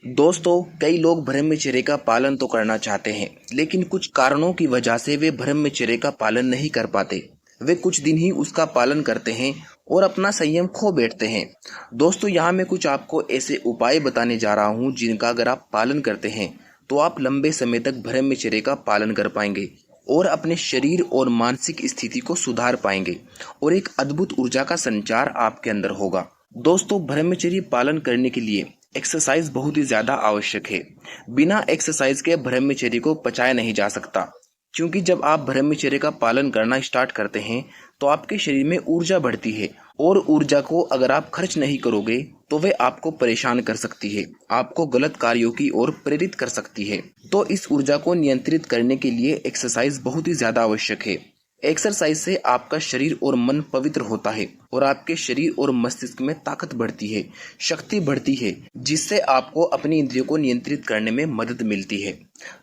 दोस्तों, कई लोग ब्रह्मचर्य का पालन तो करना चाहते हैं, लेकिन कुछ कारणों की वजह से वे ब्रह्मचर्य का पालन नहीं कर पाते। वे कुछ दिन ही उसका पालन करते हैं और अपना संयम खो बैठते हैं। दोस्तों, यहाँ मैं कुछ आपको ऐसे उपाय बताने जा रहा हूँ जिनका अगर आप पालन करते हैं तो आप लंबे समय तक ब्रह्मचर्य का पालन कर पाएंगे और अपने शरीर और मानसिक स्थिति को सुधार पाएंगे और एक अद्भुत ऊर्जा का संचार आपके अंदर होगा। दोस्तों, ब्रह्मचर्य पालन करने के लिए एक्सरसाइज बहुत ही ज्यादा आवश्यक है। बिना एक्सरसाइज के ब्रह्मचर्य को पचाया नहीं जा सकता, क्योंकि जब आप ब्रह्मचर्य का पालन करना स्टार्ट करते हैं तो आपके शरीर में ऊर्जा बढ़ती है और ऊर्जा को अगर आप खर्च नहीं करोगे तो वे आपको परेशान कर सकती है, आपको गलत कार्यों की ओर प्रेरित कर सकती है। तो इस ऊर्जा को नियंत्रित करने के लिए एक्सरसाइज बहुत ही ज्यादा आवश्यक है। एक्सरसाइज से आपका शरीर और मन पवित्र होता है और आपके शरीर और मस्तिष्क में ताकत बढ़ती है, शक्ति बढ़ती है, जिससे आपको अपनी इंद्रियों को नियंत्रित करने में मदद मिलती है।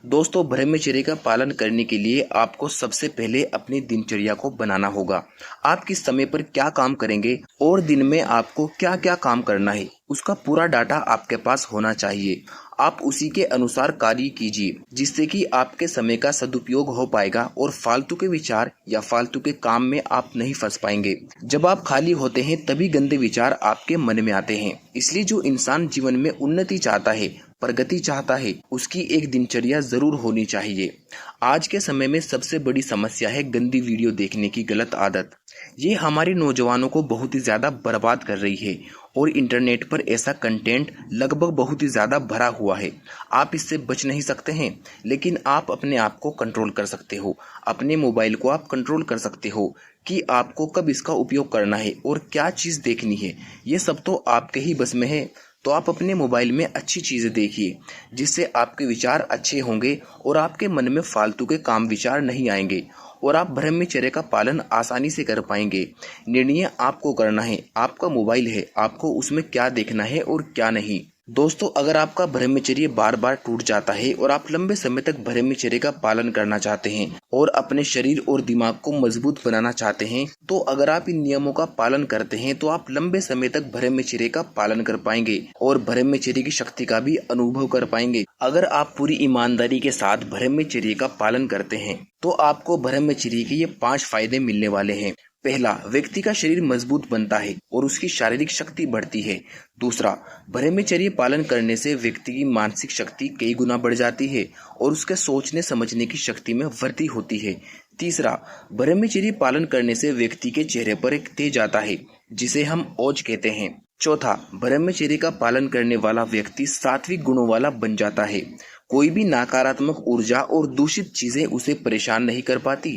दोस्तों, ब्रह्मचर्य का पालन करने के लिए आपको सबसे पहले अपनी दिनचर्या को बनाना होगा। आप किस समय पर क्या काम करेंगे और दिन में आपको क्या क्या काम करना है, उसका पूरा डाटा आपके पास होना चाहिए। आप उसी के अनुसार कार्य कीजिए, जिससे कि आपके समय का सदुपयोग हो पाएगा और फालतू के विचार या फालतू के काम में आप नहीं फंस पाएंगे। जब आप खाली होते हैं तभी गंदे विचार आपके मन में आते हैं। इसलिए जो इंसान जीवन में उन्नति चाहता है, प्रगति चाहता है, उसकी एक दिनचर्या जरूर होनी चाहिए। आज के समय में सबसे बड़ी समस्या है गंदी वीडियो देखने की गलत आदत। ये हमारे नौजवानों को बहुत ही ज्यादा बर्बाद कर रही है और इंटरनेट पर ऐसा कंटेंट लगभग बहुत ही ज्यादा भरा हुआ है। आप इससे बच नहीं सकते हैं, लेकिन आप अपने आप को कंट्रोल कर सकते हो। अपने मोबाइल को आप कंट्रोल कर सकते हो कि आपको कब इसका उपयोग करना है और क्या चीज देखनी है। ये सब तो आपके ही बस में है। तो आप अपने मोबाइल में अच्छी चीजें देखिए, जिससे आपके विचार अच्छे होंगे और आपके मन में फालतू के काम विचार नहीं आएंगे और आप ब्रह्मचर्य का पालन आसानी से कर पाएंगे। निर्णय आपको करना है, आपका मोबाइल है, आपको उसमें क्या देखना है और क्या नहीं। दोस्तों, अगर आपका ब्रह्मचर्य बार बार टूट जाता है और आप लंबे समय तक ब्रह्मचर्य का पालन करना चाहते हैं और अपने शरीर और दिमाग को मजबूत बनाना चाहते हैं, तो अगर आप इन नियमों का पालन करते हैं तो आप लंबे समय तक ब्रह्मचर्य का पालन कर पाएंगे और ब्रह्मचर्य की शक्ति का भी अनुभव कर पाएंगे। अगर आप पूरी ईमानदारी के साथ ब्रह्मचर्य का पालन करते हैं तो आपको ब्रह्मचर्य के ये 5 फायदे मिलने वाले हैं। पहला, व्यक्ति का शरीर मजबूत बनता है और उसकी शारीरिक शक्ति बढ़ती है। दूसरा, ब्रह्मचर्य पालन करने से व्यक्ति की मानसिक शक्ति कई गुना बढ़ जाती है और उसके सोचने समझने की शक्ति में वृद्धि होती है। तीसरा, ब्रह्मचर्य पालन करने से व्यक्ति के चेहरे पर एक तेज आता है, जिसे हम ओज कहते हैं। चौथा, ब्रह्मचर्य का पालन करने वाला व्यक्ति सात्विक गुणों वाला बन जाता है। कोई भी नकारात्मक ऊर्जा और दूषित चीजें उसे परेशान नहीं कर पाती।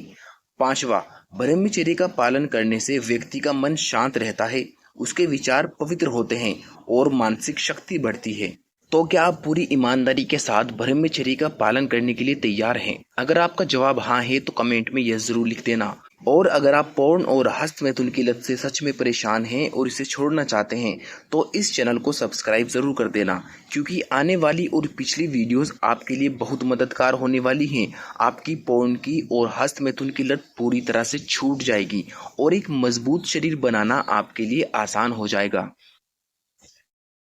पांचवा, ब्रह्मचर्य का पालन करने से व्यक्ति का मन शांत रहता है, उसके विचार पवित्र होते हैं और मानसिक शक्ति बढ़ती है। तो क्या आप पूरी ईमानदारी के साथ ब्रह्मचर्य का पालन करने के लिए तैयार हैं? अगर आपका जवाब हाँ है तो कमेंट में यह जरूर लिख देना। और अगर आप पोर्न और हस्त मैथुन की लत से सच में परेशान हैं और इसे छोड़ना चाहते हैं तो इस चैनल को सब्सक्राइब जरूर कर देना, क्योंकि आने वाली और पिछली वीडियोस आपके लिए बहुत मददगार होने वाली हैं। आपकी पोर्न की और हस्त मैथुन की लत पूरी तरह से छूट जाएगी और एक मजबूत शरीर बनाना आपके लिए आसान हो जाएगा।